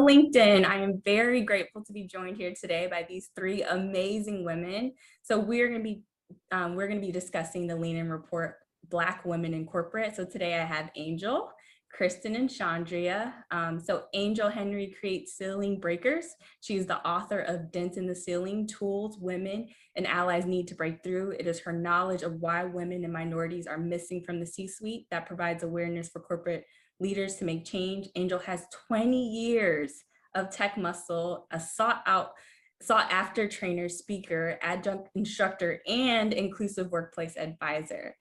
LinkedIn. I am very grateful to be joined here today by these three amazing women. So we're going to be discussing the Lean In Report, Black Women in Corporate. So today I have Angel, Kristen, and Shondria. So Angel Henry creates Ceiling Breakers. She's the author of Dents in the Ceiling, Tools Women and Allies Need to Break Through. It is her knowledge of why women and minorities are missing from the C-suite that provides awareness for corporate leaders to make change. Angel has 20 years of tech muscle, a sought after trainer, speaker, adjunct instructor, and inclusive workplace advisor.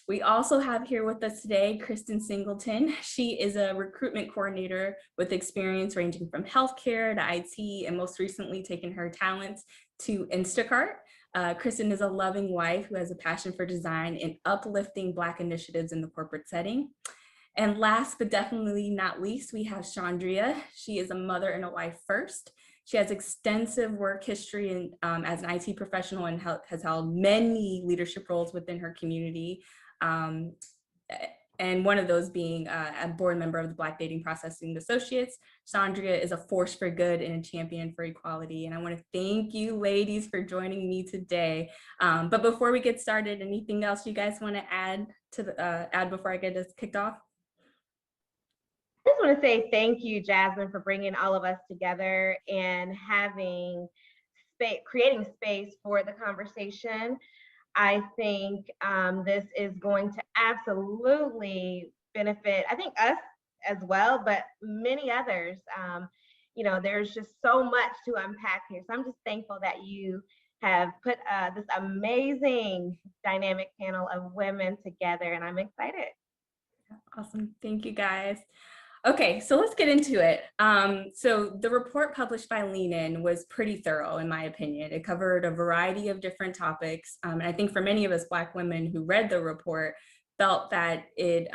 We also have here with us today, Kristen Singleton. She is a recruitment coordinator with experience ranging from healthcare to IT, and most recently taken her talents to Instacart. Kristen is a loving wife who has a passion for design and uplifting Black initiatives in the corporate setting. And last but definitely not least, we have Shondria. She is a mother and a wife first. She has extensive work history as an IT professional and has held many leadership roles within her community. And one of those being a board member of the Black Dating Processing Associates. Shondria is a force for good and a champion for equality. And I want to thank you ladies for joining me today. But before we get started, anything else you guys want to add before I get this kicked off? I just want to say thank you, Jasmine, for bringing all of us together and creating space for the conversation. I think this is going to absolutely benefit, I think, us as well, but many others. There's just so much to unpack here. So I'm just thankful that you have put this amazing dynamic panel of women together, and I'm excited. Awesome. Thank you, guys. Okay, so let's get into it. So the report published by Lean In was pretty thorough, in my opinion. It covered a variety of different topics. And I think for many of us Black women who read the report felt that it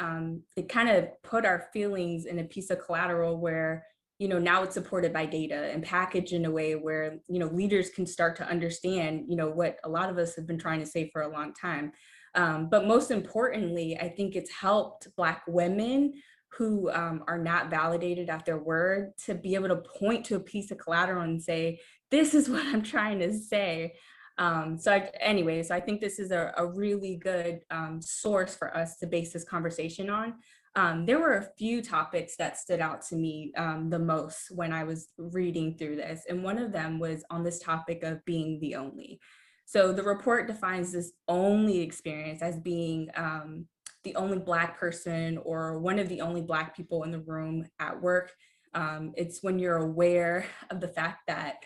kind of put our feelings in a piece of collateral where, now it's supported by data and packaged in a way where, leaders can start to understand, what a lot of us have been trying to say for a long time. But most importantly, I think it's helped Black women who are not validated at their word to be able to point to a piece of collateral and say, this is what I'm trying to say. So I think this is a really good source for us to base this conversation on. There were a few topics that stood out to me the most when I was reading through this. And one of them was on this topic of being the only. So the report defines this only experience as being the only Black person or one of the only Black people in the room at work. It's when you're aware of the fact that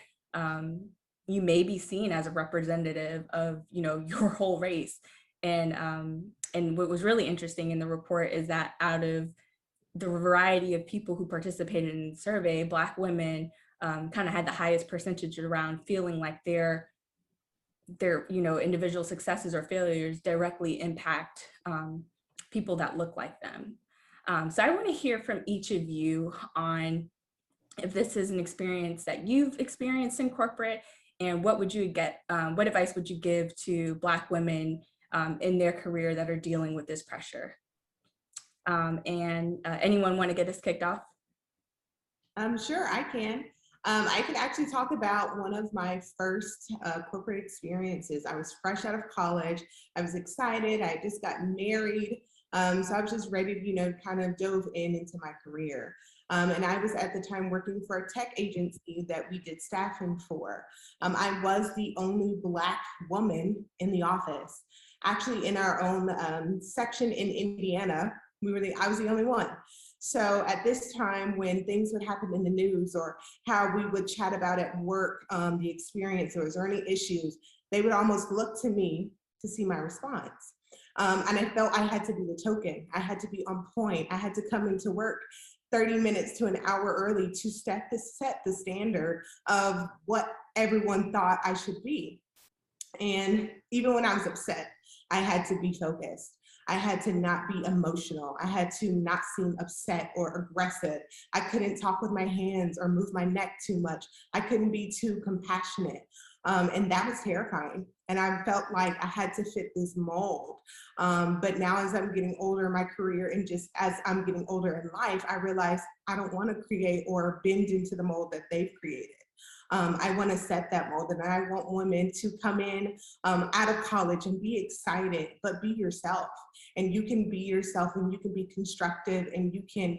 you may be seen as a representative of, your whole race. And what was really interesting in the report is that out of the variety of people who participated in the survey, Black women kind of had the highest percentage around feeling like their individual successes or failures directly impact people that look like them. So I want to hear from each of you on if this is an experience that you've experienced in corporate, and what advice would you give to Black women in their career that are dealing with this pressure? Anyone want to get us kicked off? Sure, I can. I can actually talk about one of my first corporate experiences. I was fresh out of college. I was excited. I had just gotten married. So I was just ready to, kind of dove into my career. And I was at the time working for a tech agency that we did staffing for. I was the only Black woman in the office. Actually, in our own section in Indiana, I was the only one. So at this time, when things would happen in the news or how we would chat about at work, the experiences or any issues, they would almost look to me to see my response. And I felt I had to be the token. I had to be on point. I had to come into work 30 minutes to an hour early to set the standard of what everyone thought I should be. And even when I was upset, I had to be focused. I had to not be emotional. I had to not seem upset or aggressive. I couldn't talk with my hands or move my neck too much. I couldn't be too compassionate. And that was terrifying. And I felt like I had to fit this mold. But now as I'm getting older in my career and just as I'm getting older in life, I realize I don't want to create or bend into the mold that they've created. I want to set that mold, and I want women to come in out of college and be excited, but be yourself. And you can be yourself, and you can be constructive, and you can,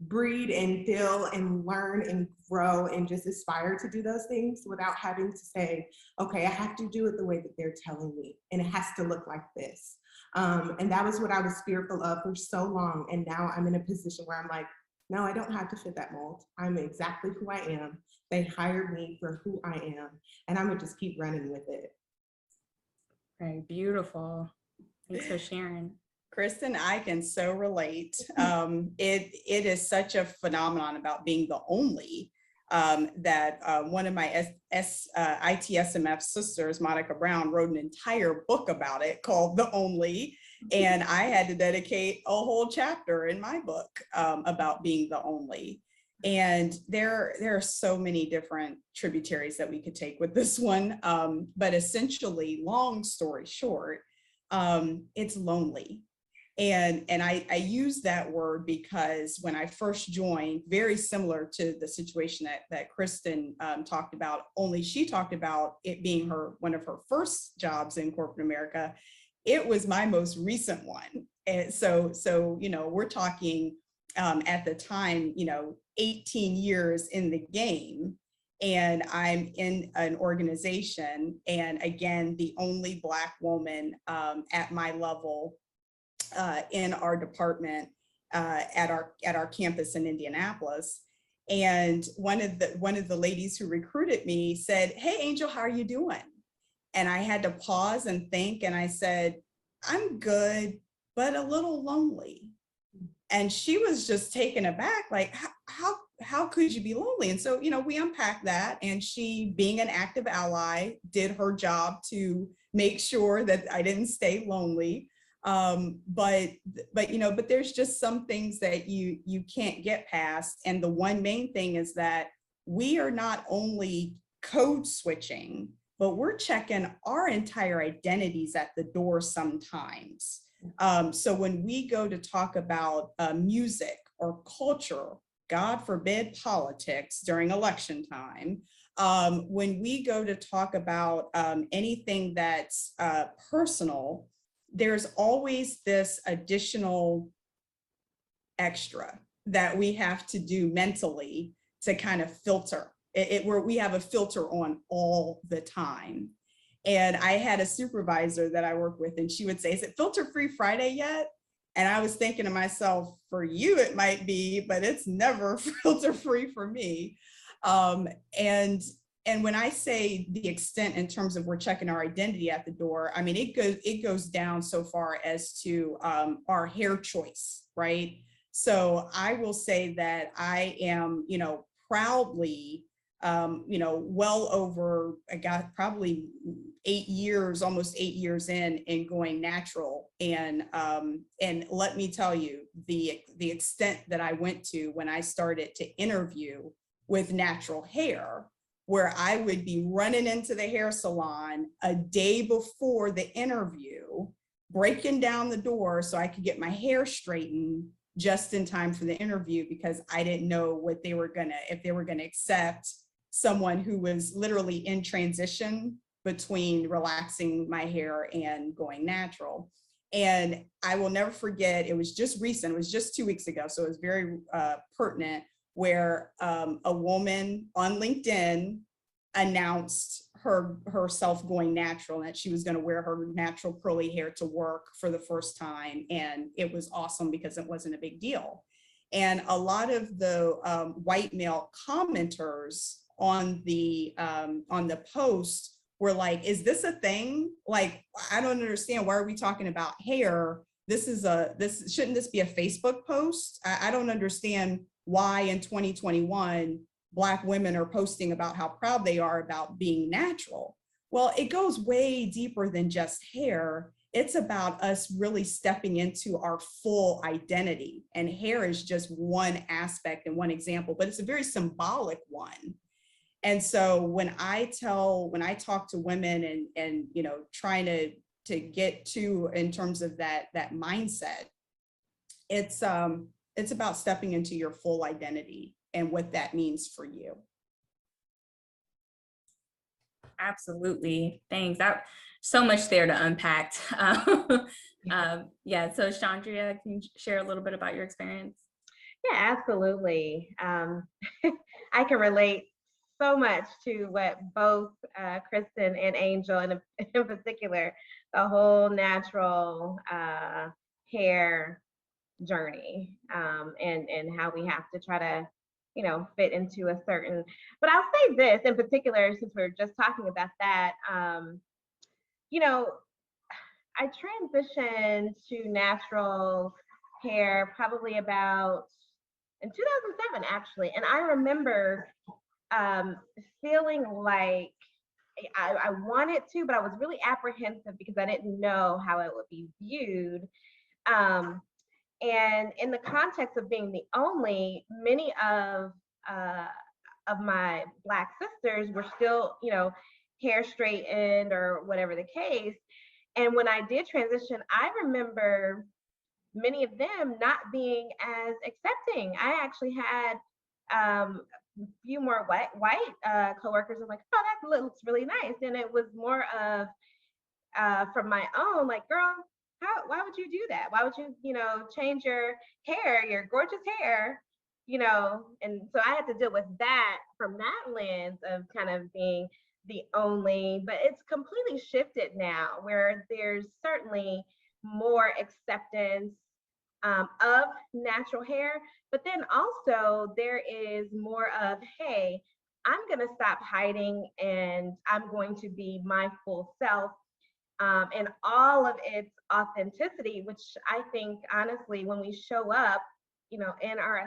breed and feel and learn and grow and just aspire to do those things without having to say, okay, I have to do it the way that they're telling me, and it has to look like this. And that was what I was fearful of for so long. And now I'm in a position where I'm like, no, I don't have to fit that mold. I'm exactly who I am. They hired me for who I am, and I'm gonna just keep running with it. Right, beautiful. Thanks for sharing. Kristen, I can so relate. It is such a phenomenon about being the only that one of my ITSMF sisters, Monica Brown, wrote an entire book about it called The Only. And I had to dedicate a whole chapter in my book about being the only. And there are so many different tributaries that we could take with this one. But essentially, long story short, it's lonely. And I use that word because when I first joined, very similar to the situation that Kristen talked about, only she talked about it being one of her first jobs in corporate America. It was my most recent one. And so we're talking at the time, 18 years in the game. And I'm in an organization, and again, the only Black woman at my level in our department at our campus in Indianapolis. And one of the ladies who recruited me said, "Hey, Angel, how are you doing?" And I had to pause and think, and I said, "I'm good, but a little lonely." And she was just taken aback, like, how could you be lonely? And so, we unpacked that, and she, being an active ally, did her job to make sure that I didn't stay lonely. But there's just some things that you can't get past. And the one main thing is that we are not only code switching, but we're checking our entire identities at the door sometimes. So when we go to talk about music or culture, God forbid politics during election time, when we go to talk about anything that's personal, there's always this additional extra that we have to do mentally to kind of filter it, where we have a filter on all the time. And I had a supervisor that I work with, and she would say, "Is it filter free Friday yet?" And I was thinking to myself, for you, it might be, but it's never filter free for me. And when I say the extent in terms of we're checking our identity at the door, I mean, it goes down so far as to our hair choice, right? So I will say that I am, proudly, well over, I got probably 8 years, almost 8 years in going natural. And let me tell you, the extent that I went to when I started to interview with natural hair, where I would be running into the hair salon a day before the interview, breaking down the door so I could get my hair straightened just in time for the interview, because I didn't know if they were gonna accept someone who was literally in transition between relaxing my hair and going natural. And I will never forget, it was just recent, it was just 2 weeks ago, so it was very pertinent, where a woman on LinkedIn announced herself going natural, and that she was going to wear her natural curly hair to work for the first time. And it was awesome because it wasn't a big deal. And a lot of the white male commenters on the post were like, "Is this a thing? Like, I don't understand. Why are we talking about hair? Shouldn't this be a Facebook post? I don't understand why in 2021 Black women are posting about how proud they are about being natural." Well, it goes way deeper than just hair. It's about us really stepping into our full identity. And hair is just one aspect and one example, but it's a very symbolic one. And so when I talk to women and you know, trying to get to in terms of that mindset, it's about stepping into your full identity and what that means for you. Absolutely. Thanks. That so much there to unpack. Yeah. So Shondria, can you share a little bit about your experience? Yeah, absolutely. I can relate so much to what both Kristen and Angel, and in particular, the whole natural hair journey, and how we have to try to, you know, fit into a certain. But I'll say this in particular, since we're just talking about that, you know, I transitioned to natural hair probably about in 2007 actually, and I remember um, feeling like I wanted to, but I was really apprehensive because I didn't know how it would be viewed. Um, and in the context of being the only, many uh, of my Black sisters were still, you know, hair straightened or whatever the case. And when I did transition, I remember many of them not being as accepting. I actually had a few more white coworkers were like, "Oh, that looks really nice," and it was more of from my own, like, "Girl, why would you do that? Why would you, you know, change your hair, your gorgeous hair?" You know, and so I had to deal with that from that lens of kind of being the only, but it's completely shifted now where there's certainly more acceptance of natural hair, but then also there is more of, hey, I'm going to stop hiding and I'm going to be my full self, and all of its authenticity, which I think honestly, when we show up, you know, in our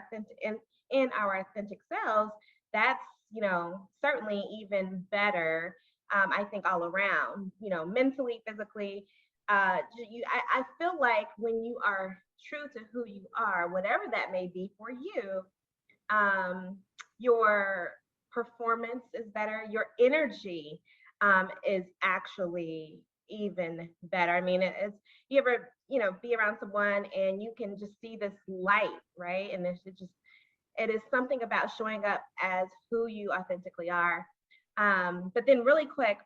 authentic selves, that's, you know, certainly even better. I think all around, you know, mentally, physically, I feel like when you are true to who you are, whatever that may be for you, your performance is better, your energy is actually even better. I mean, it's, you ever, you know, be around someone and you can just see this light, right? And it is something about showing up as who you authentically are. But then really quick,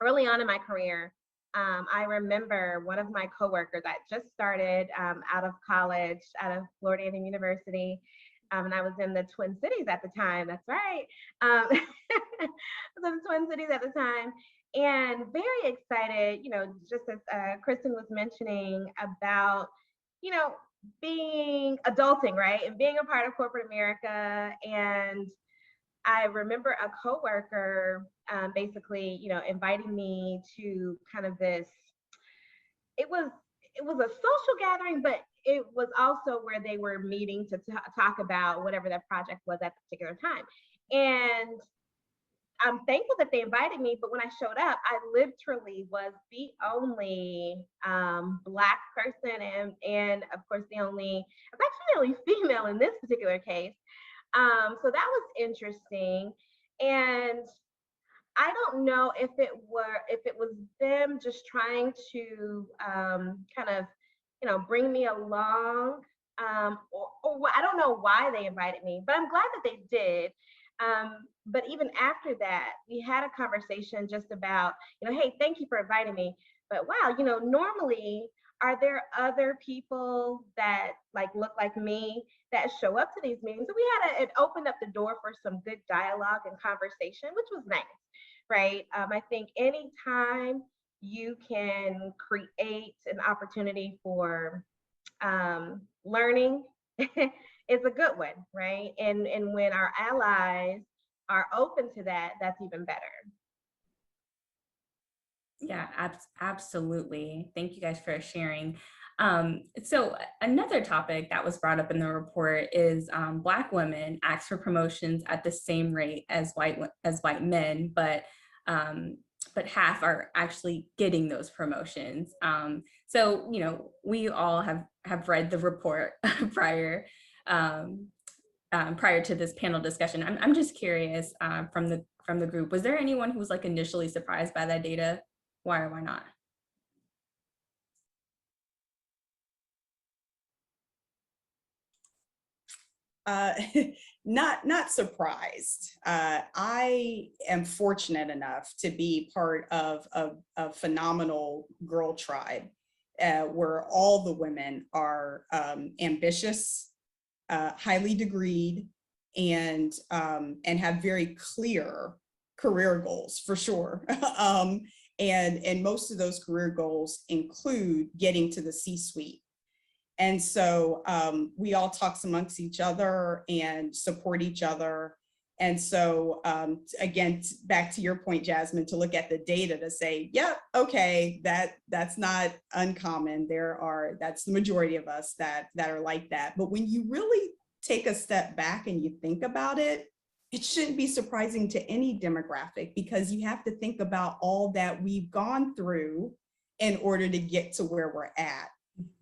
early on in my career, I remember one of my coworkers, I just started out of college, out of Florida A&M University, and I was in the Twin Cities at the time. That's right. I was in the Twin Cities at the time, and very excited, you know, just as Kristen was mentioning about, you know, being adulting, right? And being a part of corporate America. And I remember a coworker basically, you know, inviting me to kind of this. It was a social gathering, but it was also where they were meeting to talk about whatever their project was at the particular time. And I'm thankful that they invited me, but when I showed up, I literally was the only Black person, and of course the only, I was actually the only female in this particular case. So that was interesting. And I don't know if it was them just trying to kind of, you know, bring me along, or I don't know why they invited me, but I'm glad that they did. But even after that, we had a conversation just about, you know, hey, thank you for inviting me. But wow, you know, normally, are there other people that like look like me that show up to these meetings? So it opened up the door for some good dialogue and conversation, which was nice, right? I think anytime you can create an opportunity for learning is a good one, right? And when our allies are open to that, that's even better. Yeah, absolutely. Thank you guys for sharing. So another topic that was brought up in the report is Black women ask for promotions at the same rate as white men, but half are actually getting those promotions. So, you know, we all have read the report prior. prior to this panel discussion. I'm just curious from the group, was there anyone who was like initially surprised by that data? Why or why not? Uh, not surprised. I am fortunate enough to be part of a phenomenal girl tribe where all the women are ambitious, highly degreed, and have very clear career goals for sure. And most of those career goals include getting to the C-suite. And so we all talk amongst each other and support each other. And so again, back to your point, Jasmine, to look at the data to say, yeah, okay, that's not uncommon. That's the majority of us that are like that. But when you really take a step back and you think about it, it shouldn't be surprising to any demographic, because you have to think about all that we've gone through in order to get to where we're at.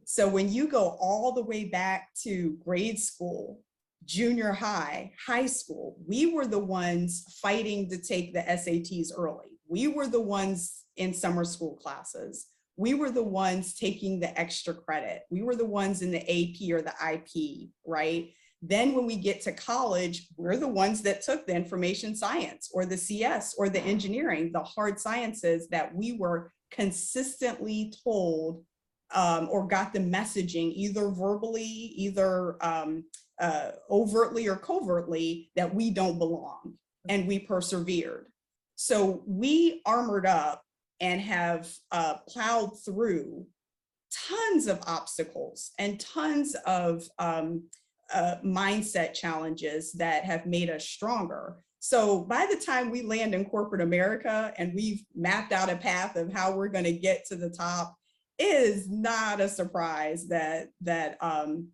So when you go all the way back to grade school, junior high, high school, we were the ones fighting to take the SATs early. We were the ones in summer school classes. We were the ones taking the extra credit. We were the ones in the AP or the IP, right? Then when we get to college, we're the ones that took the information science or the CS or the engineering, the hard sciences that we were consistently told or got the messaging either verbally, either overtly or covertly, that we don't belong, and we persevered. So we armored up and have plowed through tons of obstacles and tons of mindset challenges that have made us stronger. So by the time we land in corporate America and we've mapped out a path of how we're going to get to the top, is not a surprise that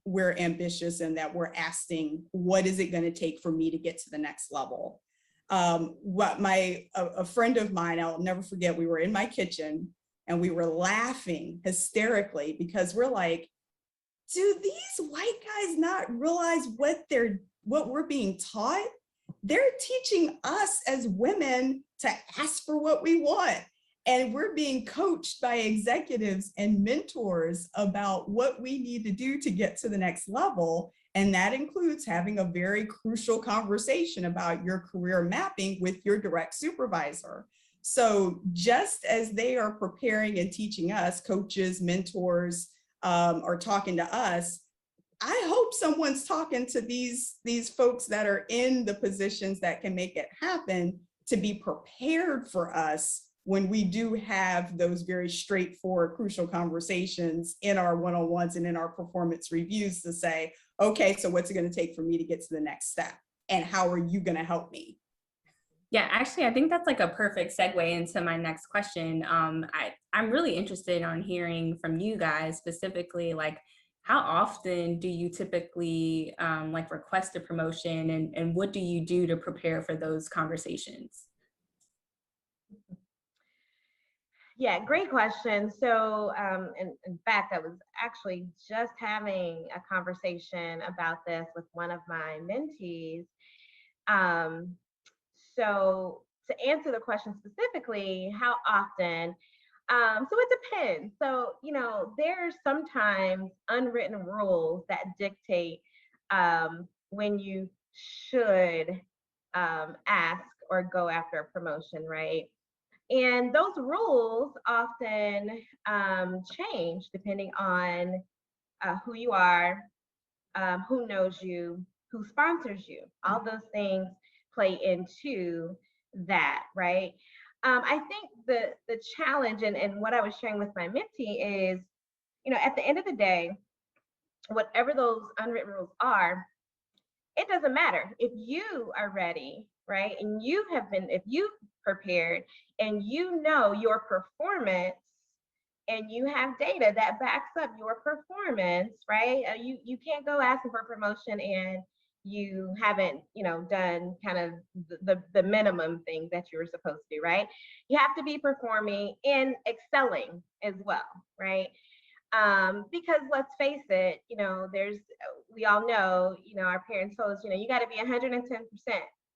we're ambitious and that we're asking, what is it going to take for me to get to the next level? A friend of mine, I'll never forget, we were in my kitchen and we were laughing hysterically because we're like, do these white guys not realize what we're being taught? They're teaching us as women to ask for what we want. And we're being coached by executives and mentors about what we need to do to get to the next level. And that includes having a very crucial conversation about your career mapping with your direct supervisor. So just as they are preparing and teaching us, coaches, mentors, are talking to us, I hope someone's talking to these folks that are in the positions that can make it happen, to be prepared for us when we do have those very straightforward, crucial conversations in our one-on-ones and in our performance reviews to say, okay, so what's it going to take for me to get to the next step? And how are you going to help me? Yeah, actually, I think that's like a perfect segue into my next question. I'm really interested on hearing from you guys specifically, like, how often do you typically like request a promotion, and what do you do to prepare for those conversations? Yeah, great question. So, in fact, I was actually just having a conversation about this with one of my mentees. Um, so, to answer the question specifically, how often? So it depends. So, there's sometimes unwritten rules that dictate when you should ask or go after a promotion, right? And those rules often change depending on who you are, who knows you, who sponsors you. All those things play into that, right? I think the challenge and what I was sharing with my mentee is, at the end of the day, whatever those unwritten rules are, it doesn't matter if you are ready, right? And if you've prepared and you know your performance and you have data that backs up your performance, right? You can't go asking for a promotion and you haven't, done kind of the minimum things that you were supposed to do, right? You have to be performing and excelling as well, right? Because let's face it, we all know, our parents told us, you got to be 110%,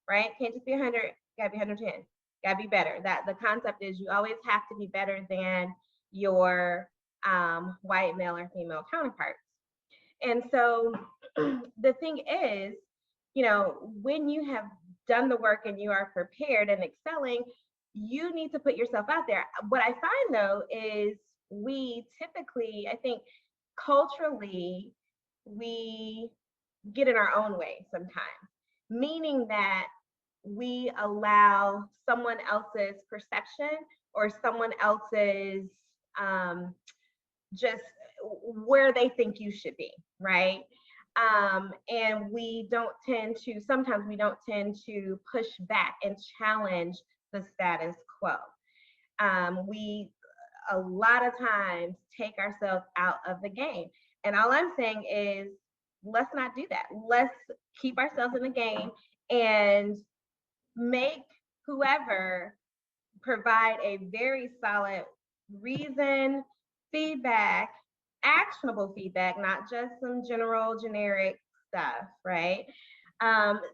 right? Can't just be 100, you got to be 110, got to be better. That the concept is you always have to be better than your white male or female counterparts. And so the thing is, when you have done the work and you are prepared and excelling, you need to put yourself out there. What I find though is we typically, I think culturally, we get in our own way sometimes, meaning that we allow someone else's perception or someone else's just where they think you should be, right? And sometimes we don't tend to push back and challenge the status quo. We a lot of times take ourselves out of the game. And all I'm saying is, let's not do that. Let's keep ourselves in the game and make whoever provide a very solid reason, feedback, actionable feedback, not just some general generic stuff, right?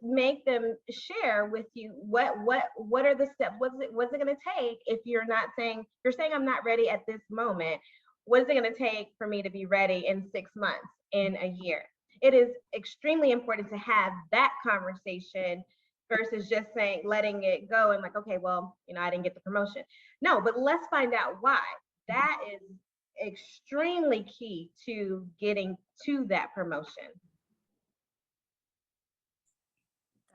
Make them share with you what are the steps, what's it going to take if you're saying I'm not ready at this moment. What is it going to take for me to be ready in 6 months, in a year? It is extremely important to have that conversation versus just letting it go and like, okay, well, I didn't get the promotion. No, but let's find out why. That is extremely key to getting to that promotion.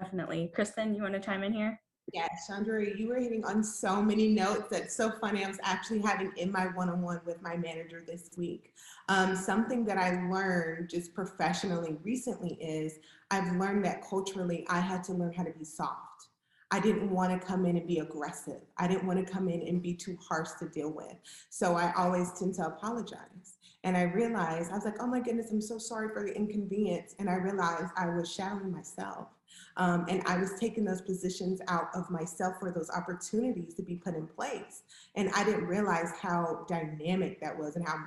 Definitely. Kristen, you want to chime in here? Yeah, Shondria, you were hitting on so many notes. That's so funny. I was actually having in my one-on-one with my manager this week. Something that I learned just professionally recently is I've learned that culturally I had to learn how to be soft. I didn't want to come in and be aggressive. I didn't want to come in and be too harsh to deal with. So I always tend to apologize. And I realized, I was like, oh my goodness, I'm so sorry for the inconvenience. And I realized I was shadowing myself. And I was taking those positions out of myself for those opportunities to be put in place. And I didn't realize how dynamic that was and how,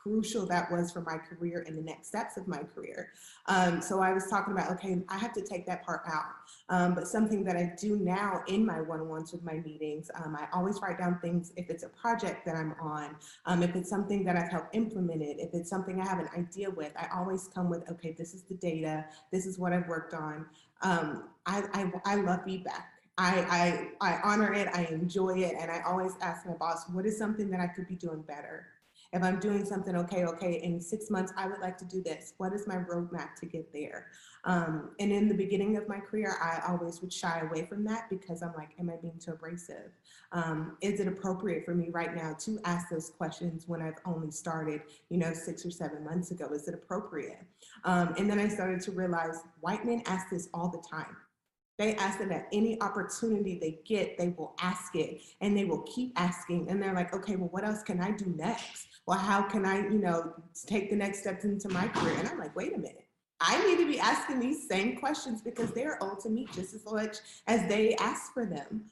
crucial that was for my career and the next steps of my career. So I was talking about, okay, I have to take that part out. But something that I do now in my one-on-ones with my meetings, I always write down things if it's a project that I'm on, if it's something that I've helped implemented, if it's something I have an idea with, I always come with, okay, this is the data, this is what I've worked on. I love feedback. I honor it, I enjoy it, and I always ask my boss, what is something that I could be doing better? If I'm doing something, okay, in 6 months, I would like to do this. What is my roadmap to get there? And in the beginning of my career, I always would shy away from that because I'm like, am I being too abrasive? Is it appropriate for me right now to ask those questions when I've only started, 6 or 7 months ago? Is it appropriate? And then I started to realize white men ask this all the time. They ask it at any opportunity they get, they will ask it and they will keep asking. And they're like, okay, well, what else can I do next? Well, how can I, take the next steps into my career? And I'm like, wait a minute. I need to be asking these same questions because they're owed to me just as much as they ask for them.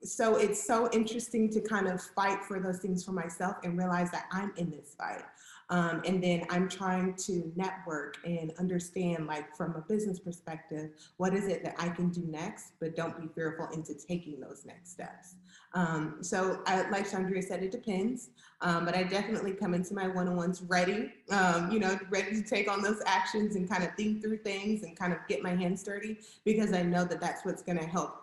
So it's so interesting to kind of fight for those things for myself and realize that I'm in this fight. And then I'm trying to network and understand, like from a business perspective, what is it that I can do next, but don't be fearful into taking those next steps. So like Shondria said, it depends, but I definitely come into my one-on-ones ready, ready to take on those actions and kind of think through things and kind of get my hands dirty because I know that that's what's going to help,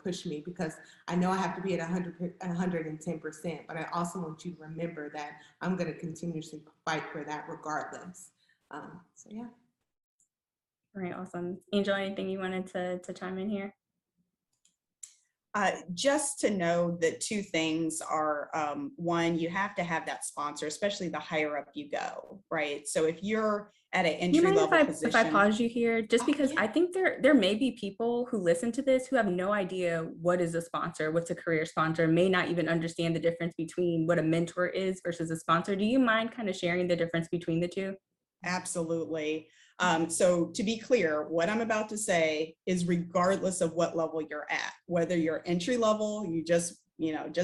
push me because I know I have to be at 110%, but I also want you to remember that I'm going to continuously fight for that regardless. So yeah. All right, awesome. Angel, anything you wanted to chime in here? Just to know that two things are, one, you have to have that sponsor, especially the higher up you go, right? So if you're at an entry level position. If I pause you here, just because I think there may be people who listen to this who have no idea what is a sponsor, what's a career sponsor, may not even understand the difference between what a mentor is versus a sponsor. Do you mind kind of sharing the difference between the two? Absolutely. So to be clear, what I'm about to say is regardless of what level you're at, whether you're entry level, you just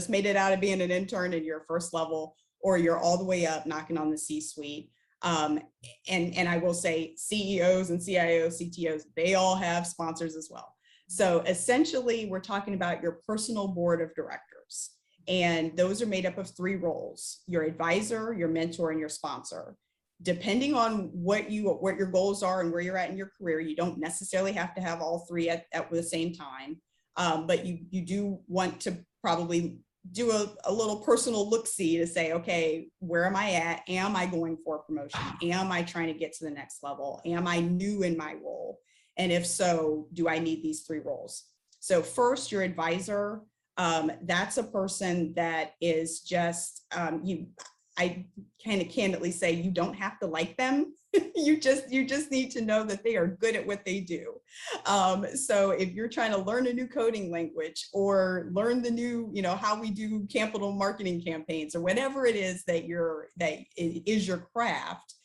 made it out of being an intern and you're first level, or you're all the way up knocking on the C-suite. And I will say CEOs and CIOs, CTOs, they all have sponsors as well. So essentially, we're talking about your personal board of directors. And those are made up of 3 roles: your advisor, your mentor, and your sponsor. Depending on what your goals are and where you're at in your career, you don't necessarily have to have all 3 at the same time. But you do want to probably do a little personal look-see to say, okay, where am I at? Am I going for a promotion? Am I trying to get to the next level? Am I new in my role? And if so, do I need these 3 roles? So first, your advisor, that's a person that is just, I kind of candidly say, you don't have to like them. you just need to know that they are good at what they do. So if you're trying to learn a new coding language or learn the new, how we do capital marketing campaigns or whatever it is that is your craft,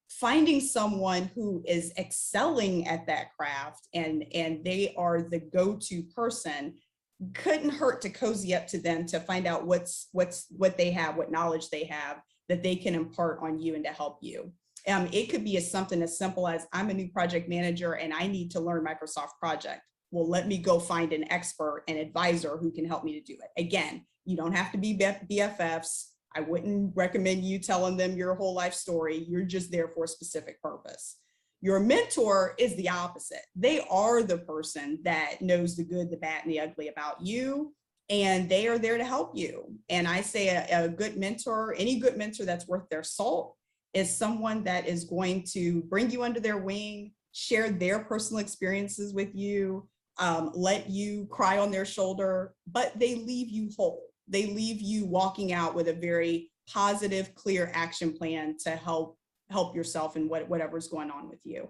finding someone who is excelling at that craft and they are the go-to person couldn't hurt to cozy up to them to find out what they have, what knowledge they have that they can impart on you and to help you. It could be something as simple as, I'm a new project manager and I need to learn Microsoft Project. Well, let me go find an expert, an advisor who can help me to do it. Again, you don't have to be BFFs. I wouldn't recommend you telling them your whole life story. You're just there for a specific purpose. Your mentor is the opposite. They are the person that knows the good, the bad, and the ugly about you, and they are there to help you. And I say a good mentor, any good mentor that's worth their salt, is someone that is going to bring you under their wing, share their personal experiences with you, let you cry on their shoulder, but they leave you whole. They leave you walking out with a very positive, clear action plan to help yourself in whatever's going on with you.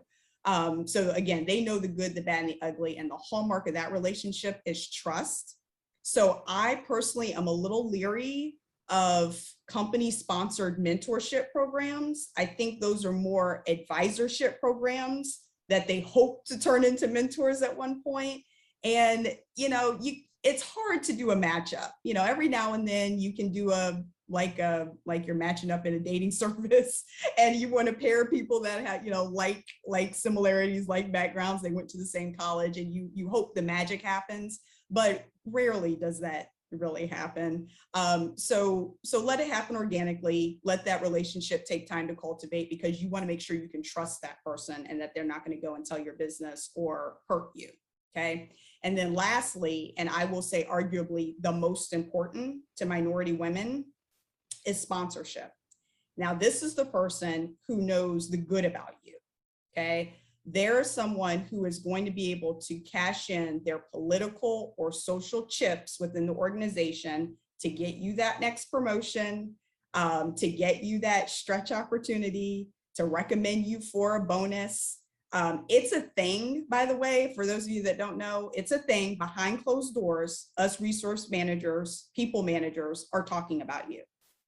So again, they know the good, the bad, and the ugly, and the hallmark of that relationship is trust. So I personally am a little leery of company-sponsored mentorship programs. I think those are more advisorship programs that they hope to turn into mentors at one point. And it's hard to do a matchup. Every now and then you can do like you're matching up in a dating service, and you want to pair people that have like similarities, like backgrounds. They went to the same college, and you hope the magic happens, but rarely does that really happen. So let it happen organically. Let that relationship take time to cultivate, because you want to make sure you can trust that person and that they're not going to go and tell your business or hurt you. Okay. And then lastly, and I will say arguably the most important to minority women, is sponsorship. Now, this is the person who knows the good about you. Okay. There is someone who is going to be able to cash in their political or social chips within the organization to get you that next promotion, to get you that stretch opportunity, to recommend you for a bonus. It's a thing, by the way, for those of you that don't know, it's a thing behind closed doors. Us resource managers, people managers are talking about you.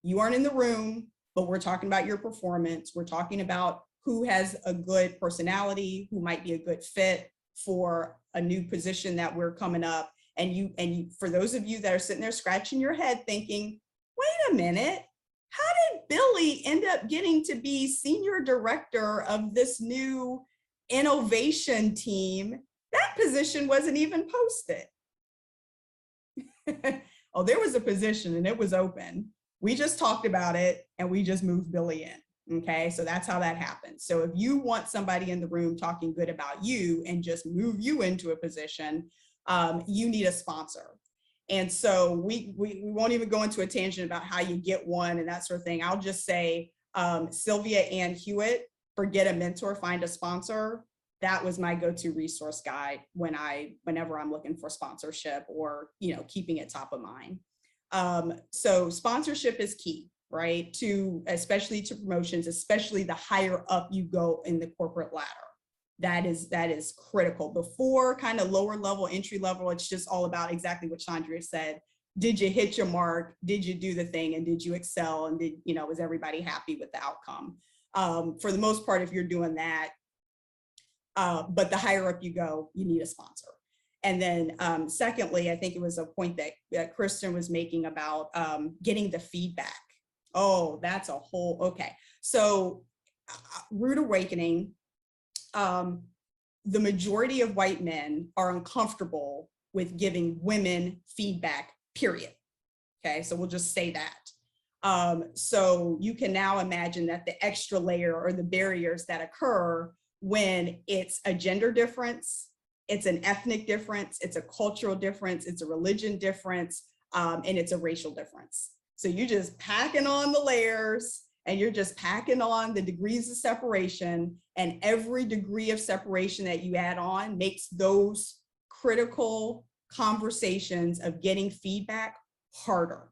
You aren't in the room, but we're talking about your performance. We're talking about who has a good personality, who might be a good fit for a new position that we're coming up. And you, for those of you that are sitting there scratching your head thinking, wait a minute, how did Billy end up getting to be senior director of this new innovation team? That position wasn't even posted. Oh, there was a position and it was open. We just talked about it and we just moved Billy in. Okay, so that's how that happens. So if you want somebody in the room talking good about you and just move you into a position, you need a sponsor. And so we won't even go into a tangent about how you get one and that sort of thing. I'll just say, Sylvia Ann Hewitt, forget a mentor, find a sponsor. That was my go-to resource guide whenever I'm looking for sponsorship or keeping it top of mind. So sponsorship is key, right? Especially to promotions, especially the higher up you go in the corporate ladder. That is critical. Before kind of lower level, entry level, it's just all about exactly what Shondria said. Did you hit your mark? Did you do the thing? And did you excel? And was everybody happy with the outcome? For the most part, if you're doing that, but the higher up you go, you need a sponsor. And then secondly, I think it was a point that Kristen was making about getting the feedback. Oh, that's a whole, okay. So rude awakening, the majority of white men are uncomfortable with giving women feedback, period. Okay, so we'll just say that. So you can now imagine that the extra layer or the barriers that occur when it's a gender difference, it's an ethnic difference, it's a cultural difference, it's a religion difference, and it's a racial difference. So you're just packing on the layers and you're just packing on the degrees of separation, and every degree of separation that you add on makes those critical conversations of getting feedback harder.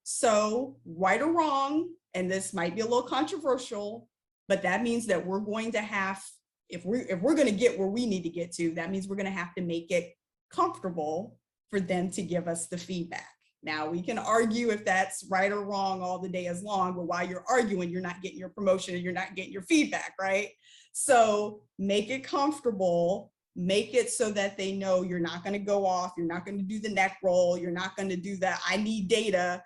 So right or wrong, and this might be a little controversial, but that means that we're going to have, if we're going to get where we need to get to, that means we're going to have to make it comfortable for them to give us the feedback. Now we can argue if that's right or wrong all the day as long, but while you're arguing, you're not getting your promotion and you're not getting your feedback, right? So make it comfortable, make it so that they know you're not going to go off, you're not going to do the neck roll, you're not going to do that I need data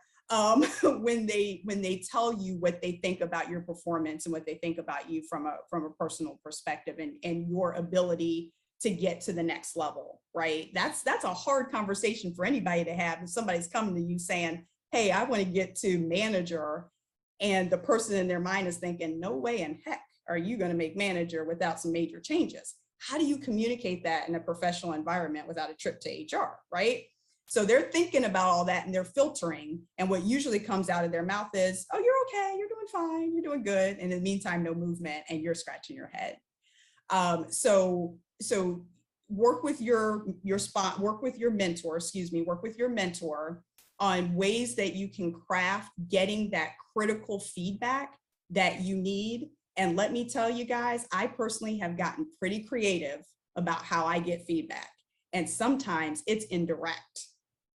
when they tell you what they think about your performance and what they think about you from a personal perspective and your ability to get to the next level, right? That's a hard conversation for anybody to have if somebody's coming to you saying, hey, I want to get to manager, and the person in their mind is thinking, no way in heck are you going to make manager without some major changes. How do you communicate that in a professional environment without a trip to HR, right? So they're thinking about all that and they're filtering, and what usually comes out of their mouth is, oh, you're okay, you're doing fine, you're doing good. And in the meantime, no movement and you're scratching your head. So work with your mentor on ways that you can craft getting that critical feedback that you need. And let me tell you guys, I personally have gotten pretty creative about how I get feedback. And sometimes it's indirect,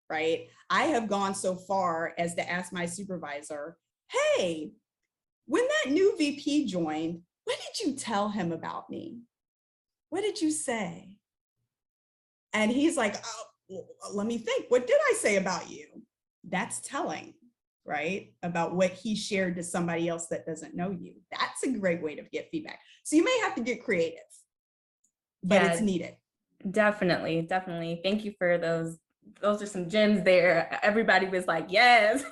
right? I have gone so far as to ask my supervisor, hey, when that new VP joined, what did you tell him about me? What did you say? And he's like, oh, let me think. What did I say about you? That's telling, right? About what he shared to somebody else that doesn't know you. That's a great way to get feedback. So you may have to get creative, but it's needed. Definitely. Thank you for those. Those are some gems there. Everybody was like, yes.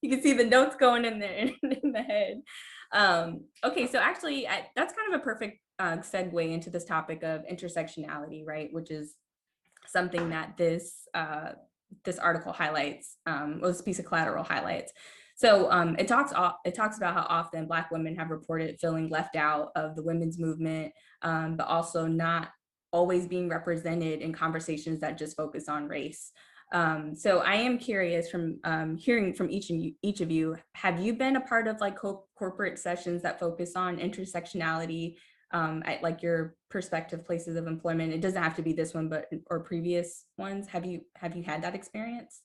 You can see the notes going in there in the head. Okay, so actually, that's kind of a perfect segue into this topic of intersectionality, right? Which is something that this article highlights, this piece of collateral highlights. So it talks about how often Black women have reported feeling left out of the women's movement, but also not always being represented in conversations that just focus on race. So I am curious, from hearing from each of you, have you been a part of like corporate sessions that focus on intersectionality at like your prospective places of employment? It doesn't have to be this one, but or previous ones. Have you had that experience?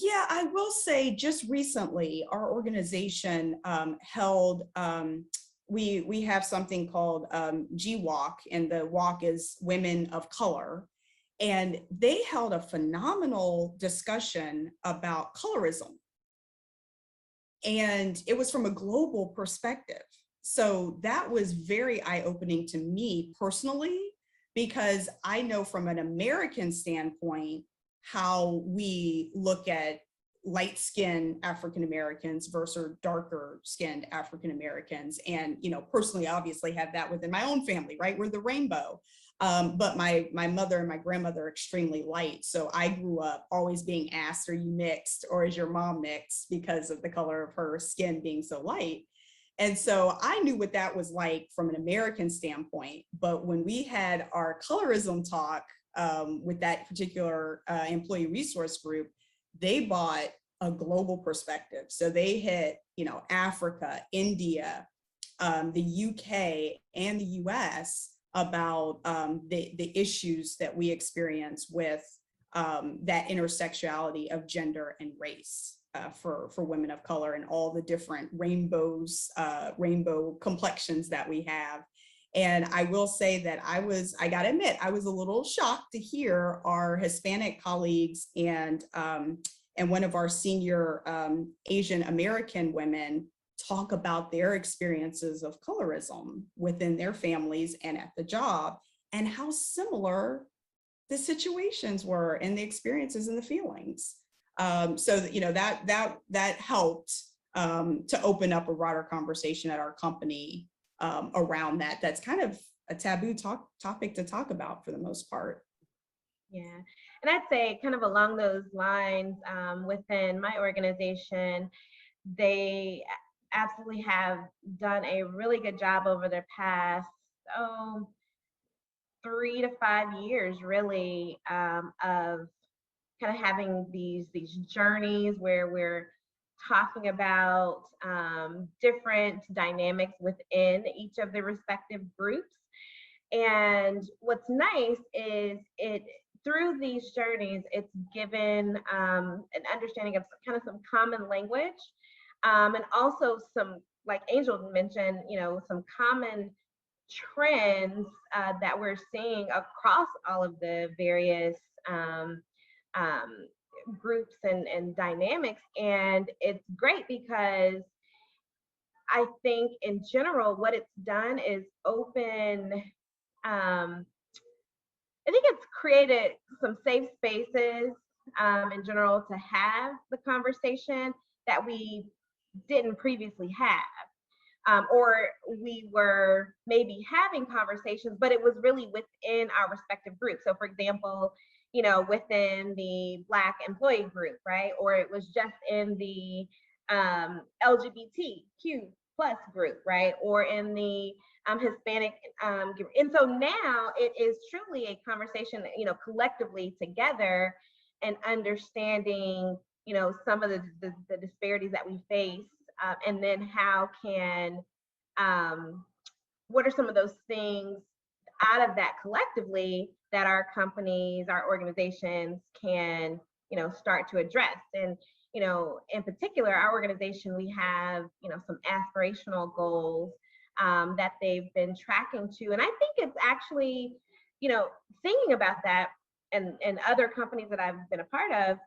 Yeah, I will say just recently, our organization held, we have something called GWalk, and the walk is Women of Color. And they held a phenomenal discussion about colorism. And it was from a global perspective. So that was very eye-opening to me personally, because I know from an American standpoint, how we look at light-skinned African-Americans versus darker-skinned African-Americans. And, you know, personally, obviously have that within my own family, right? We're the rainbow. But my mother and my grandmother are extremely light. So I grew up always being asked, are you mixed, or is your mom mixed, because of the color of her skin being so light. And so I knew what that was like from an American standpoint. But when we had our colorism talk with that particular employee resource group, they brought a global perspective. So they hit, you know, Africa, India, the UK, and the US about the issues that we experience with that intersectionality of gender and race for women of color, and all the different rainbow complexions that we have. And I will say that I gotta admit, I was a little shocked to hear our Hispanic colleagues and one of our senior Asian American women talk about their experiences of colorism within their families and at the job, and how similar the situations were and the experiences and the feelings. So that, you know, that helped to open up a broader conversation at our company around that. That's kind of a taboo topic to talk about for the most part. Yeah, and I'd say kind of along those lines, within my organization, they absolutely have done a really good job over their past 3 to 5 years, really, of kind of having these journeys where we're talking about different dynamics within each of the respective groups. And what's nice is it through these journeys, it's given an understanding of kind of some common language, and also some, like Angel mentioned, you know, some common trends that we're seeing across all of the various um, groups and dynamics. And it's great because I think in general, what it's done is open, I think it's created some safe spaces in general to have the conversation that we didn't previously have. Or we were maybe having conversations, but it was really within our respective groups. So for example, you know, within the Black employee group, right? Or it was just in the LGBTQ plus group, right? Or in the Hispanic group. And so now it is truly a conversation, you know, collectively together and understanding, you know, some of the disparities that we face. And then how can, what are some of those things out of that collectively that our companies, our organizations can, you know, start to address. And, you know, in particular, our organization, we have, you know, some aspirational goals that they've been tracking to. And I think it's actually, you know, thinking about that and other companies that I've been a part of,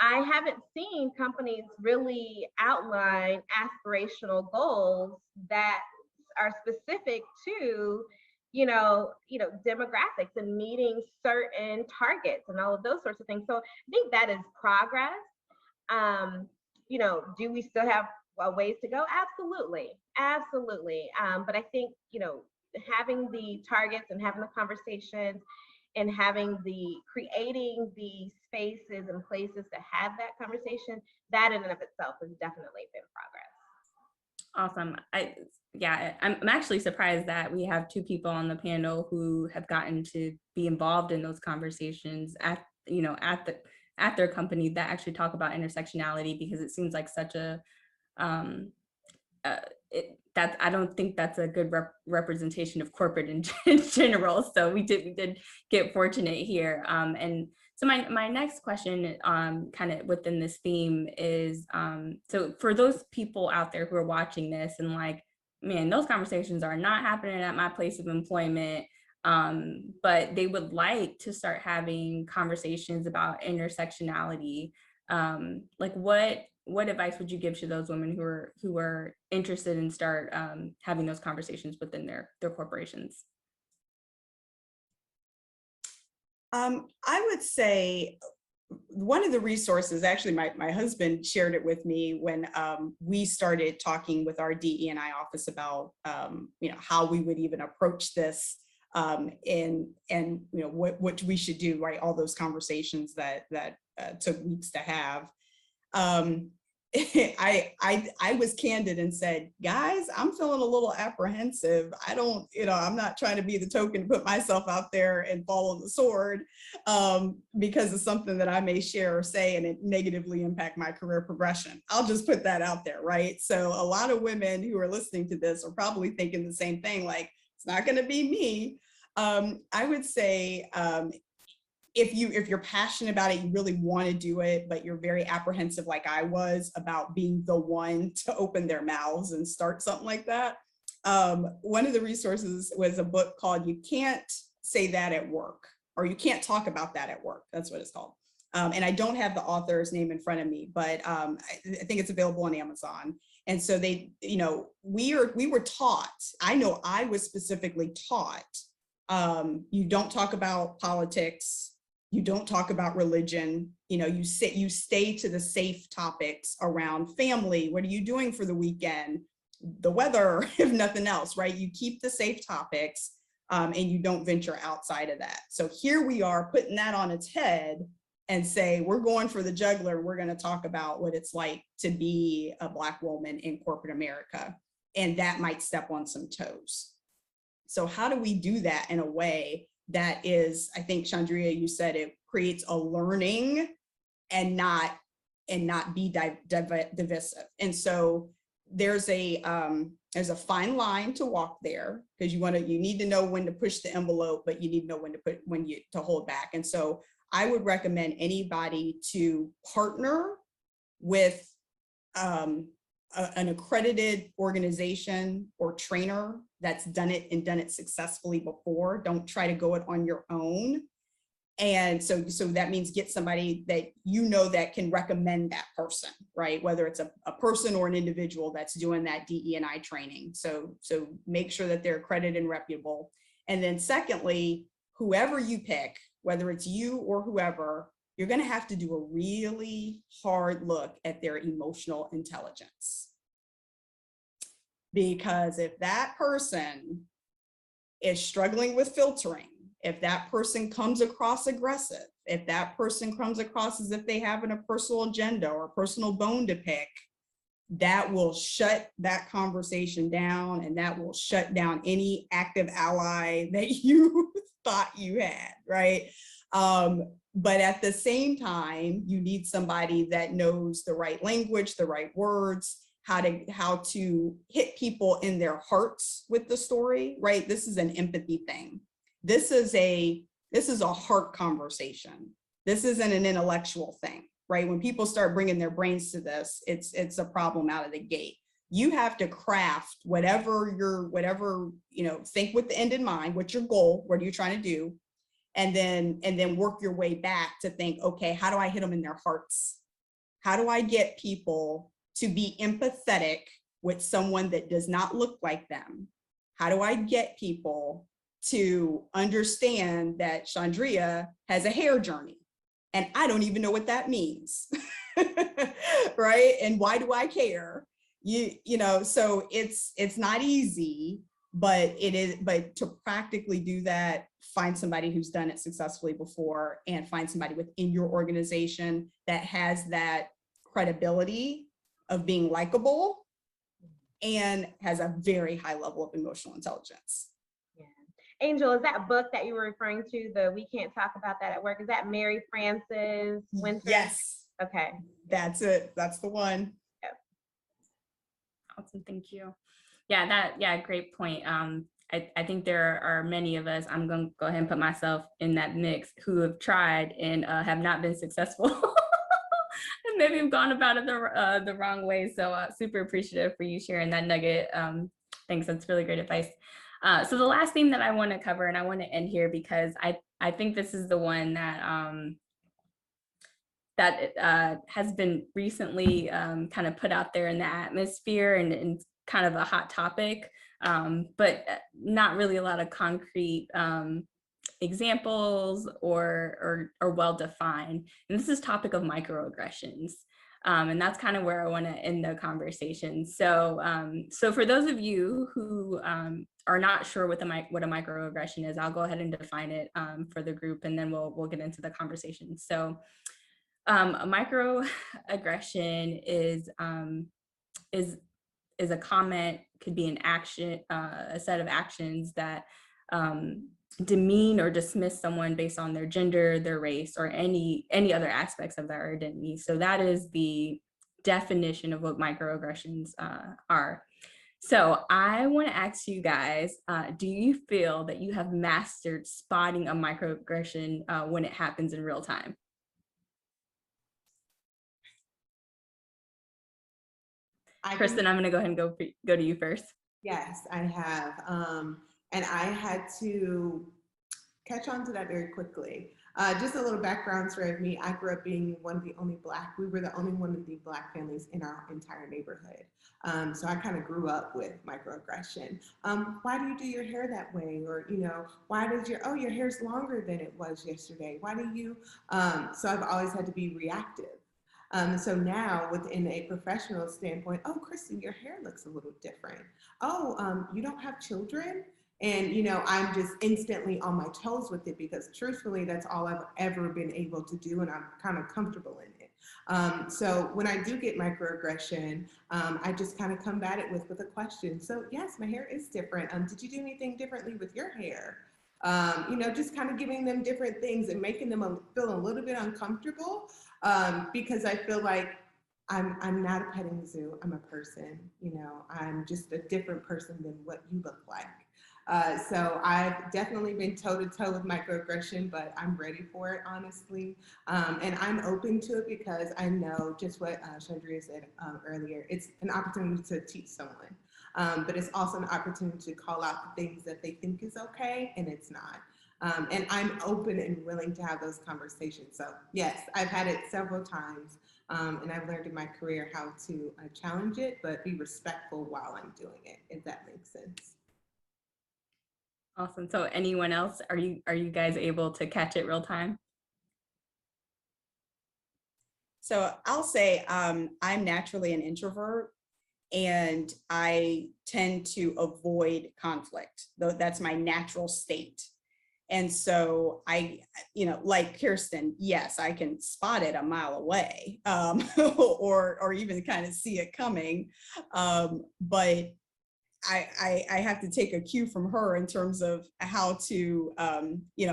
I haven't seen companies really outline aspirational goals that are specific to, you know, demographics and meeting certain targets and all of those sorts of things. So I think that is progress. You know, do we still have ways to go? Absolutely, absolutely. But I think, you know, having the targets and having the conversations and creating the spaces and places to have that conversation, that in and of itself has definitely been progress. Awesome. I'm actually surprised that we have two people on the panel who have gotten to be involved in those conversations at their company that actually talk about intersectionality, because it seems like such a I don't think that's a good representation of corporate in general. So we did get fortunate here. And so my next question, kind of within this theme is, so for those people out there who are watching this and like, man, those conversations are not happening at my place of employment, but they would like to start having conversations about intersectionality. Like what advice would you give to those women who are interested in start having those conversations within their corporations? I would say one of the resources, actually my husband shared it with me when we started talking with our DE&I office about you know, how we would even approach this and you know what we should do, right? All those conversations that took weeks to have. I was candid and said, guys, I'm feeling a little apprehensive. I'm not trying to be the token to put myself out there and fall on the sword because of something that I may share or say and it negatively impact my career progression. I'll just put that out there, right? So a lot of women who are listening to this are probably thinking the same thing, like, it's not going to be me. I would say, if you're passionate about it, you really want to do it, but you're very apprehensive like I was about being the one to open their mouths and start something like that, One of the resources was a book called You Can't Say That at Work, or You Can't Talk About That at Work. That's what it's called. And I don't have the author's name in front of me, but I think it's available on Amazon. And so they, you know, we were taught, I know I was specifically taught, you don't talk about politics, you don't talk about religion, you know, you stay to the safe topics around family. What are you doing for the weekend? The weather, if nothing else, right? You keep the safe topics and you don't venture outside of that. So here we are putting that on its head and say, we're going for the jugular. We're going to talk about what it's like to be a Black woman in corporate America. And that might step on some toes. So how do we do that in a way that is, I think, Shondria, you said it creates a learning and not be divisive. And so there's a fine line to walk there, because you need to know when to push the envelope, but you need to know when to hold back. And so I would recommend anybody to partner with an accredited organization or trainer that's done it successfully before. Don't try to go it on your own. And so that means get somebody that you know that can recommend that person, right? Whether it's a person or an individual that's doing that DE&I training. So make sure that they're accredited and reputable. And then secondly, whoever you pick, whether it's you or whoever, you're going to have to do a really hard look at their emotional intelligence. Because if that person is struggling with filtering, if that person comes across aggressive, if that person comes across as if they have a personal agenda or a personal bone to pick, that will shut that conversation down, and that will shut down any active ally that you thought you had, right? But at the same time, you need somebody that knows the right language, the right words, how to hit people in their hearts with the story, right? This is an empathy thing. This is a heart conversation. This isn't an intellectual thing, right? When people start bringing their brains to this, it's a problem out of the gate. You have to craft whatever, think with the end in mind. What's your goal? What are you trying to do? And then work your way back to think, okay, how do I hit them in their hearts? How do I get people to be empathetic with someone that does not look like them? How do I get people to understand that Shondria has a hair journey and I don't even know what that means? Right? And why do I care? So it's not easy, but to practically do that, find somebody who's done it successfully before, and find somebody within your organization that has that credibility of being likable and has a very high level of emotional intelligence. Yeah. Angel, is that book that you were referring to, the We Can't Talk About That at Work, is that Mary Frances Winter? Yes. Okay. That's it. That's the one. Yep. Awesome. Thank you. Yeah, great point. I think there are many of us, I'm going to go ahead and put myself in that mix, who have tried and have not been successful. And maybe have gone about it the wrong way. So super appreciative for you sharing that nugget. Thanks, that's really great advice. So the last theme that I want to cover, and I want to end here because I think this is the one that has been recently kind of put out there in the atmosphere and kind of a hot topic, but not really a lot of concrete examples or well-defined. And this is topic of microaggressions. And that's kind of where I want to end the conversation. So for those of you who are not sure what a microaggression is, I'll go ahead and define it for the group, and then we'll get into the conversation. So a microaggression is a comment, could be an action, a set of actions that demean or dismiss someone based on their gender, their race, or any other aspects of their identity. So that is the definition of what microaggressions are. So I want to ask you guys, do you feel that you have mastered spotting a microaggression when it happens in real time? Kristen, I'm going to go ahead and go to you first. Yes, I have. And I had to catch on to that very quickly. Just a little background story of me. I grew up being one of the only we were the only one of the Black families in our entire neighborhood. So I kind of grew up with microaggression. Why do you do your hair that way? Or, why did your hair's longer than it was yesterday? Why do you? So I've always had to be reactive. So now within a professional standpoint, oh, Kristen, your hair looks a little different. Oh, you don't have children? And, I'm just instantly on my toes with it because truthfully, that's all I've ever been able to do. And I'm kind of comfortable in it. So when I do get microaggression, I just kind of combat it with a question. So yes, my hair is different. Did you do anything differently with your hair? Just kind of giving them different things and making them feel a little bit uncomfortable because I feel like I'm not a petting zoo. I'm a person. I'm just a different person than what you look like. So I've definitely been toe to toe with microaggression, but I'm ready for it, honestly. And I'm open to it because I know just what Shondria said earlier. It's an opportunity to teach someone, but it's also an opportunity to call out the things that they think is okay and it's not. And I'm open and willing to have those conversations. So yes, I've had it several times. And I've learned in my career how to challenge it, but be respectful while I'm doing it, if that makes sense. Awesome. So anyone else, are you guys able to catch it real time? So I'll say I'm naturally an introvert and I tend to avoid conflict, though that's my natural state. And so like Kirsten, yes, I can spot it a mile away, or even kind of see it coming. But I have to take a cue from her in terms of how to,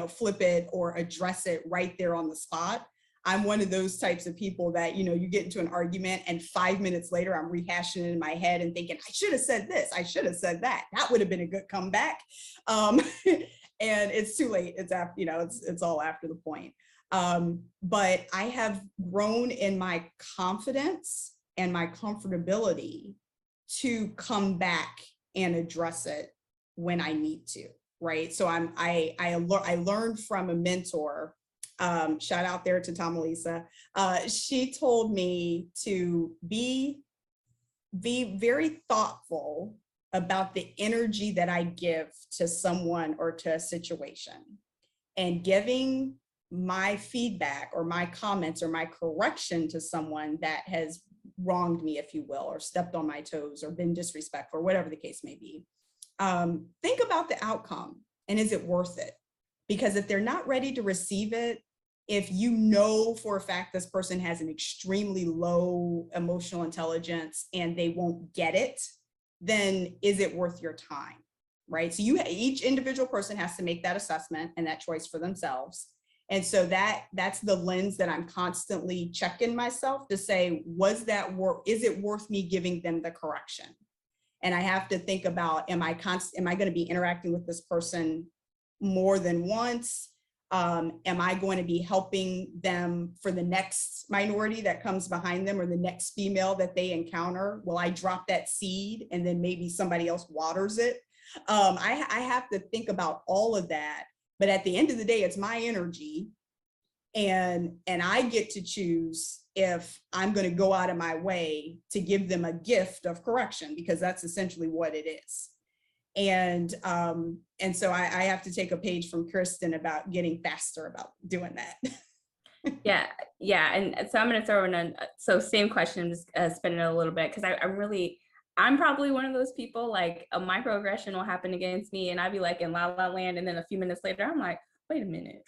flip it or address it right there on the spot. I'm one of those types of people that, you get into an argument and 5 minutes later, I'm rehashing it in my head and thinking, I should have said this. I should have said that. That would have been a good comeback. And it's too late. It's after, it's all after the point. But I have grown in my confidence and my comfortability to come back and address it when I need to, right? So I learned from a mentor, shout out there to Tamalisa. She told me to be very thoughtful about the energy that I give to someone or to a situation, and giving my feedback or my comments or my correction to someone that has wronged me, if you will, or stepped on my toes or been disrespectful, or whatever the case may be. Think about the outcome and is it worth it? Because if they're not ready to receive it, if you know for a fact this person has an extremely low emotional intelligence and they won't get it, then is it worth your time, right? So each individual person has to make that assessment and that choice for themselves. And so that's the lens that I'm constantly checking myself to say, is it worth me giving them the correction? And I have to think about, am I going to be interacting with this person more than once? Am I going to be helping them for the next minority that comes behind them or the next female that they encounter? Will I drop that seed and then maybe somebody else waters it? I have to think about all of that. But at the end of the day, it's my energy. And I get to choose if I'm going to go out of my way to give them a gift of correction, because that's essentially what it is. And so I have to take a page from Kristen about getting faster about doing that. Yeah. And so I'm going to throw in so same question, just spin it a little bit, because I'm probably one of those people, like a microaggression will happen against me and I'd be like in la la land. And then a few minutes later, I'm like, wait a minute.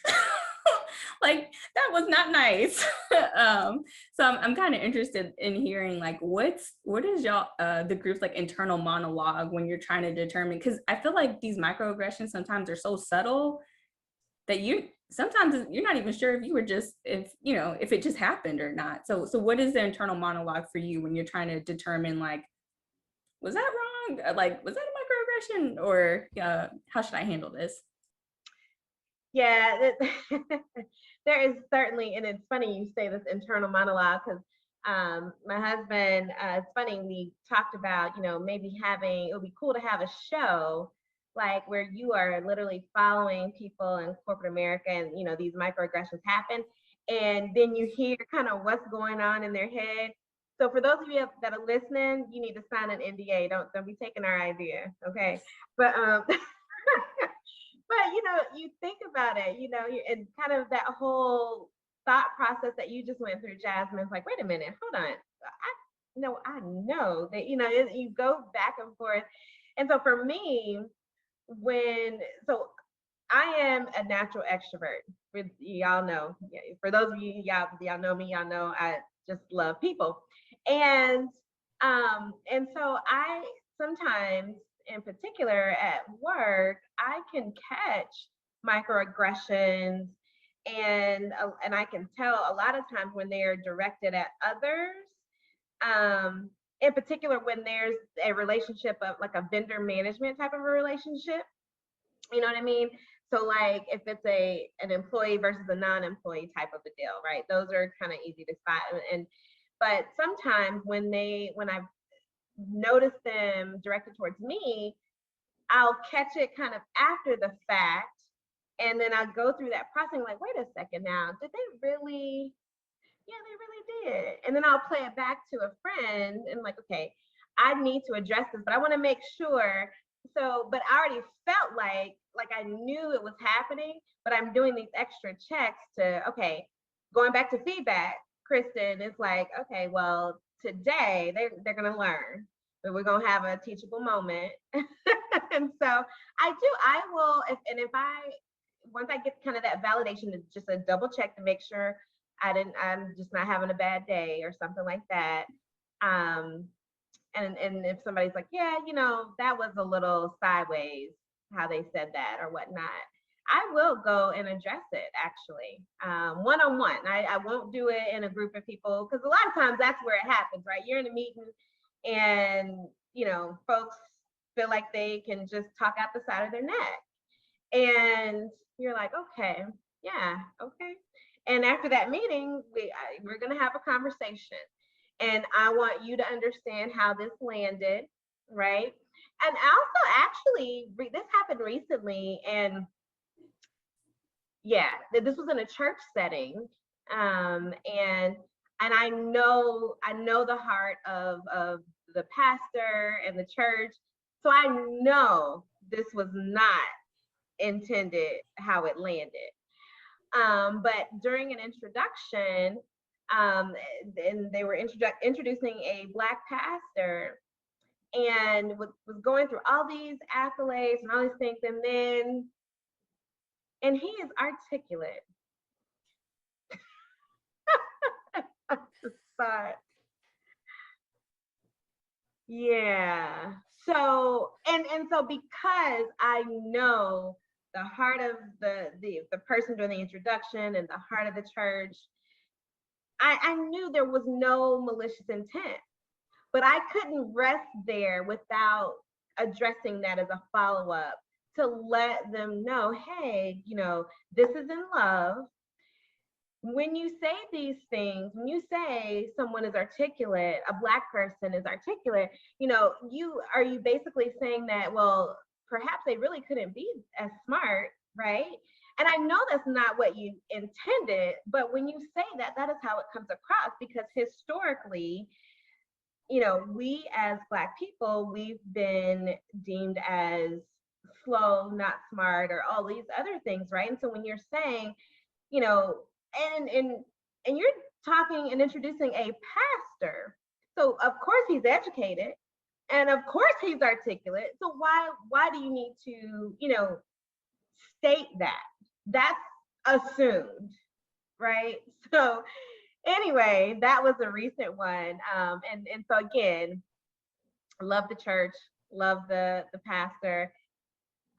Like that was not nice. So I'm kind of interested in hearing like, what is y'all, the group's like internal monologue when you're trying to determine, because I feel like these microaggressions sometimes are so subtle that sometimes you're not even sure if you were just, if it just happened or not. So what is the internal monologue for you when you're trying to determine like, was that wrong? Like, was that a microaggression, or how should I handle this? Yeah, there is certainly, and it's funny you say this internal monologue, because My husband, it's funny, we talked about, maybe it would be cool to have a show like where you are literally following people in corporate America and, these microaggressions happen. And then you hear kind of what's going on in their head. So for those of you that are listening, you need to sign an NDA. Don't be taking our idea, okay? But but you think about it, and kind of that whole thought process that you just went through, Jasmine. It's like, wait a minute, hold on. I know that, you go back and forth. And so for me, I am a natural extrovert. Y'all know, for those of you, y'all know me, y'all know I just love people. And so I sometimes, in particular at work, I can catch microaggressions, and I can tell a lot of times when they are directed at others. In particular, when there's a relationship of like a vendor management type of a relationship, you know what I mean? So like if it's an employee versus a non-employee type of a deal, right? Those are kind of easy to spot. But sometimes when I've noticed them directed towards me, I'll catch it kind of after the fact. And then I'll go through that process like, wait a second now, did they really? Yeah, they really did. And then I'll play it back to a friend and like, okay, I need to address this, but I want to make sure. So, but I already felt like I knew it was happening, but I'm doing these extra checks to, okay, going back to feedback, Kristen, it's like, okay, well, today they're going to learn, but we're going to have a teachable moment. And so I will, once I get kind of that validation, it's just a double check to make sure I'm just not having a bad day or something like that. And if somebody's like, yeah, that was a little sideways how they said that or whatnot, I will go and address it actually, one-on-one. I won't do it in a group of people because a lot of times that's where it happens, right? You're in a meeting and, folks feel like they can just talk out the side of their neck. And you're like, okay, yeah, okay. And after that meeting, we're going to have a conversation. And I want you to understand how this landed, right? And also, actually, this happened recently. And yeah, this was in a church setting. And I know the heart of the pastor and the church. So I know this was not intended how it landed. But during an introduction, and they were introducing a Black pastor and was going through all these accolades and all these things, and he is articulate. I just thought, yeah. So so because I know the heart of the person doing the introduction and the heart of the church, I knew there was no malicious intent, but I couldn't rest there without addressing that as a follow-up to let them know, hey, this is in love. When you say these things, when you say someone is articulate, a Black person is articulate, are you basically saying that, well, perhaps they really couldn't be as smart, right? And I know that's not what you intended, but when you say that, that is how it comes across, because historically, we as Black people, we've been deemed as slow, not smart, or all these other things, right? And so when you're saying, and you're talking and introducing a pastor, so of course he's educated, and of course he's articulate. So why do you need to, state that? That's assumed, right? So anyway, that was a recent one. And so again, love the church, love the pastor,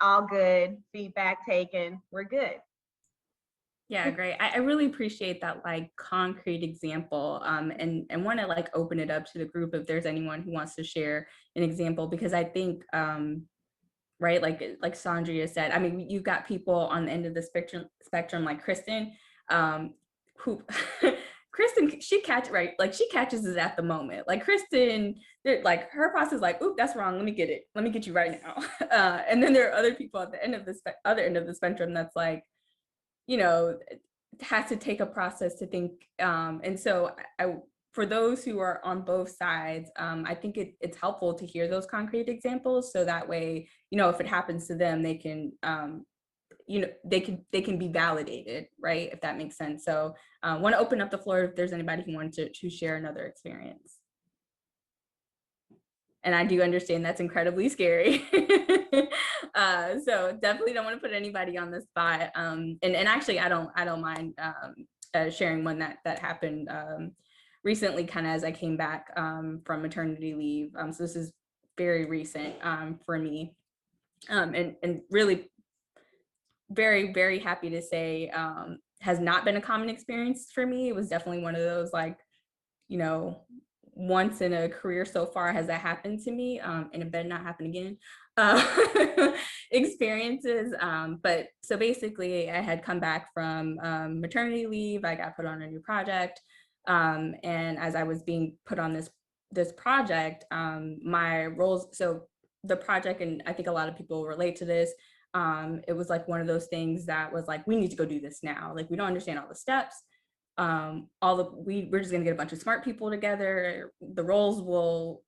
all good, feedback taken, we're good. Yeah, great. I really appreciate that like concrete example, and want to like open it up to the group if there's anyone who wants to share an example, because I think right, like Shondria said, I mean, you've got people on the end of the spectrum like Kristen, who Kristen, she catches it at the moment. Like Kristen, like her process is like, oop, that's wrong. Let me get it. Let me get you right now. And then there are other people at the end of the other end of the spectrum that's like, you know, has to take a process to think. And so for those who are on both sides, I think it's helpful to hear those concrete examples. So that way, you know, if it happens to them, they can, you know, they can be validated, right? If that makes sense. So I want to open up the floor if there's anybody who wanted to share another experience. And I do understand that's incredibly scary. So definitely don't want to put anybody on the spot. And actually, I don't mind sharing one that happened recently, kind of as I came back from maternity leave. So this is very recent for me, and really very, very happy to say has not been a common experience for me. It was definitely one of those, like, you know, once in a career so far has that happened to me, and it better not happen again, experiences. But so basically I had come back from maternity leave. I got put on a new project. And as I was being put on this project, my roles, so the project, and I think a lot of people relate to this, it was like one of those things that was like, we need to go do this now. Like, we don't understand all the steps. We're just gonna get a bunch of smart people together. The roles will,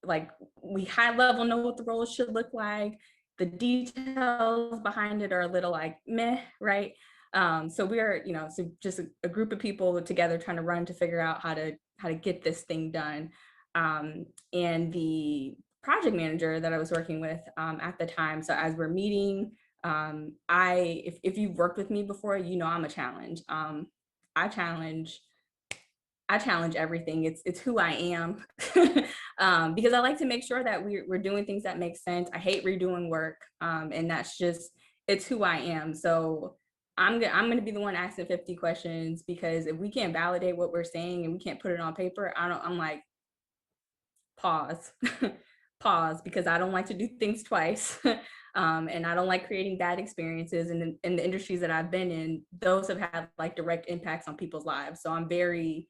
like, we high level know what the roles should look like. The details behind it are a little like meh, right? So we're, you know, so just a group of people together trying to run to figure out how to get this thing done. And the project manager that I was working with at the time, so as we're meeting, if you've worked with me before, you know I'm a challenge. I challenge everything. It's who I am. Because I like to make sure that we're doing things that make sense. I hate redoing work, and that's just, it's who I am. So I'm gonna be the one asking 50 questions, because if we can't validate what we're saying and we can't put it on paper, I'm like, pause. Pause, because I don't like to do things twice. And I don't like creating bad experiences. And in the industries that I've been in, those have had like direct impacts on people's lives. So I'm very,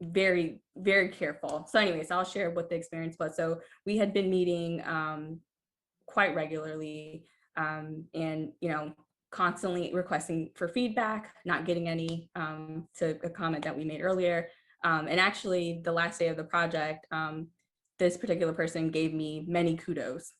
very, very careful. So anyways, I'll share what the experience was. So we had been meeting quite regularly, and, you know, constantly requesting for feedback, not getting any, to a comment that we made earlier. And actually the last day of the project, this particular person gave me many kudos,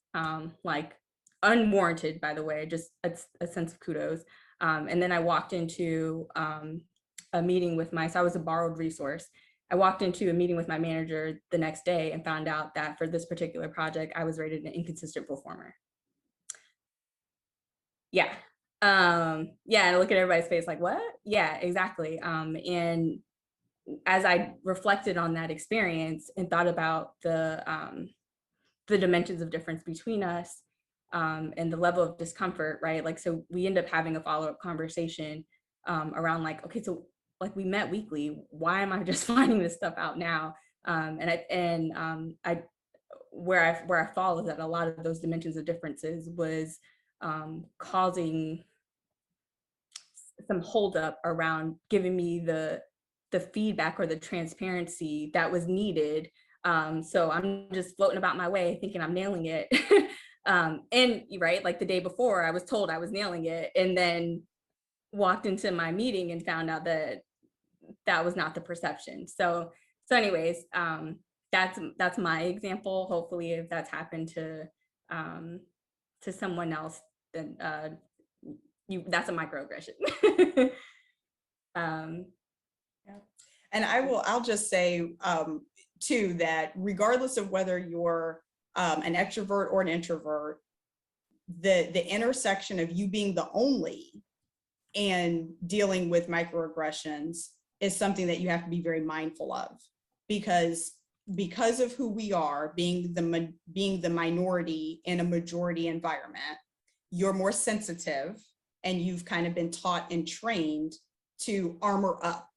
like unwarranted, by the way, just a sense of kudos. And then I walked into a meeting with so I was a borrowed resource. I walked into a meeting with my manager the next day and found out that for this particular project, I was rated an inconsistent performer. Yeah. Yeah, and I look at everybody's face like, what? Yeah, exactly. And as I reflected on that experience and thought about the dimensions of difference between us, and the level of discomfort, right? Like, so we end up having a follow-up conversation around like, okay, so like we met weekly, why am I just finding this stuff out now? Where I fall is that a lot of those dimensions of differences was causing some holdup around giving me the feedback or the transparency that was needed. So I'm just floating about my way thinking I'm nailing it. And right, like the day before I was told I was nailing it, and then walked into my meeting and found out that that was not the perception. So anyways, that's my example. Hopefully if that's happened to someone else, then that's a microaggression. Yeah. And I'll just say too, that regardless of whether you're an extrovert or an introvert, the intersection of you being the only and dealing with microaggressions is something that you have to be very mindful of, because of who we are, being the minority in a majority environment, you're more sensitive, and you've kind of been taught and trained to armor up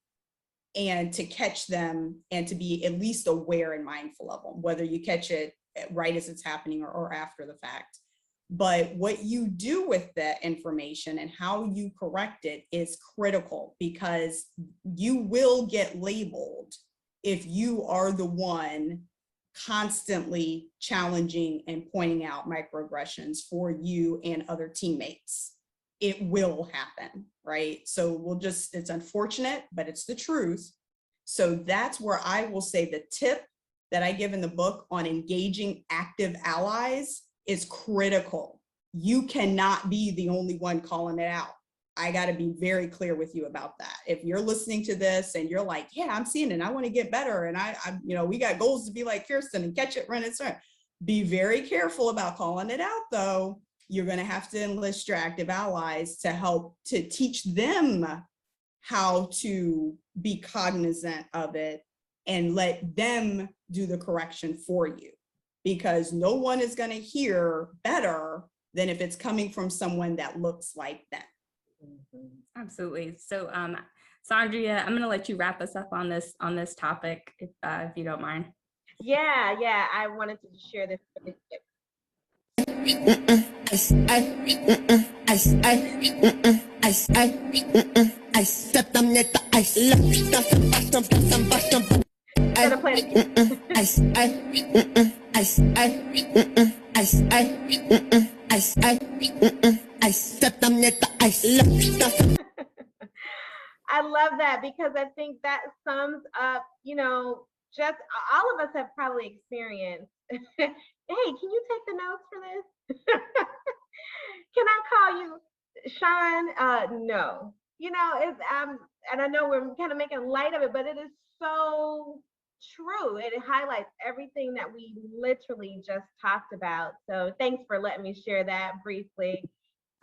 and to catch them and to be at least aware and mindful of them, whether you catch it right as it's happening or after the fact. But what you do with that information and how you correct it is critical, because you will get labeled if you are the one constantly challenging and pointing out microaggressions for you and other teammates. It will happen, right? So it's unfortunate, but it's the truth. So that's where I will say the tip that I give in the book on engaging active allies is critical. You cannot be the only one calling it out. I got to be very clear with you about that. If you're listening to this and you're like, yeah, I'm seeing it, I want to get better, and we got goals to be like Kirsten and catch it, run it, start. Be very careful about calling it out, though. You're going to have to enlist your active allies to help to teach them how to be cognizant of it and let them do the correction for you, because no one is going to hear better than if it's coming from someone that looks like them. Absolutely. So Shondria, I'm going to let you wrap us up on this topic, if you don't mind. Yeah, I wanted to share this really quick. Gonna play I love that, because I think that sums up, just all of us have probably experienced. Hey, can you take the notes for this? Can I call you Sean? No. It's and I know we're kind of making light of it, but it is so true. It highlights everything that we literally just talked about. So thanks for letting me share that briefly.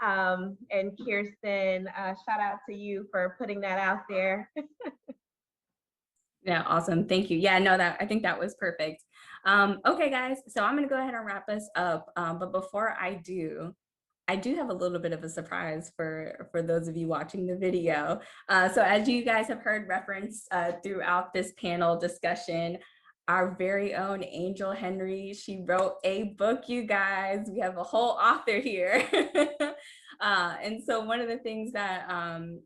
And Kirsten, shout out to you for putting that out there. Yeah, awesome. Thank you. Yeah, no, I think that was perfect. Okay, guys, so I'm going to go ahead and wrap us up. But before I do have a little bit of a surprise for those of you watching the video. So as you guys have heard referenced throughout this panel discussion, our very own Angel Henry, she wrote a book, you guys. We have a whole author here. And so one of the things that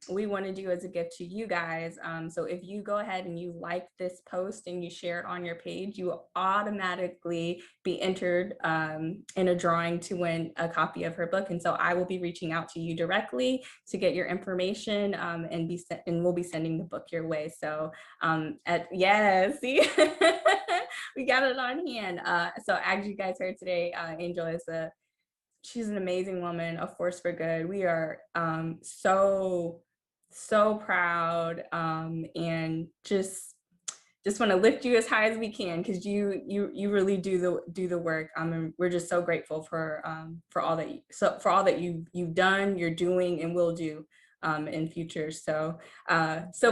we want to do as a gift to you guys, so if you go ahead and you like this post and you share it on your page, you will automatically be entered in a drawing to win a copy of her book. And so I will be reaching out to you directly to get your information and we'll be sending the book your way. So see, we got it on hand. So as you guys heard today, Angel is she's an amazing woman, a force for good. We are so proud and just want to lift you as high as we can, because you really do the work. And we're just so grateful for all that you've done, you're doing, and will do in future. So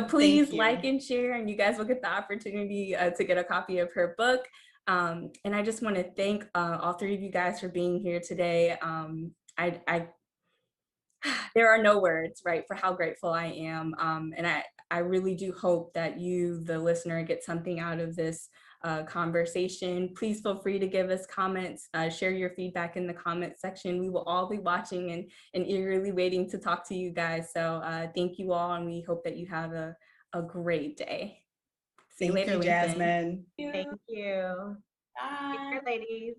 please like and share, and you guys will get the opportunity to get a copy of her book. And I just want to thank all three of you guys for being here today. There are no words, right, for how grateful I am. And I really do hope that you, the listener, get something out of this conversation. Please feel free to give us comments, share your feedback in the comment section. We will all be watching and eagerly waiting to talk to you guys. So thank you all, and we hope that you have a great day. See you later, Jasmine. Thank you. Bye. Take care, ladies.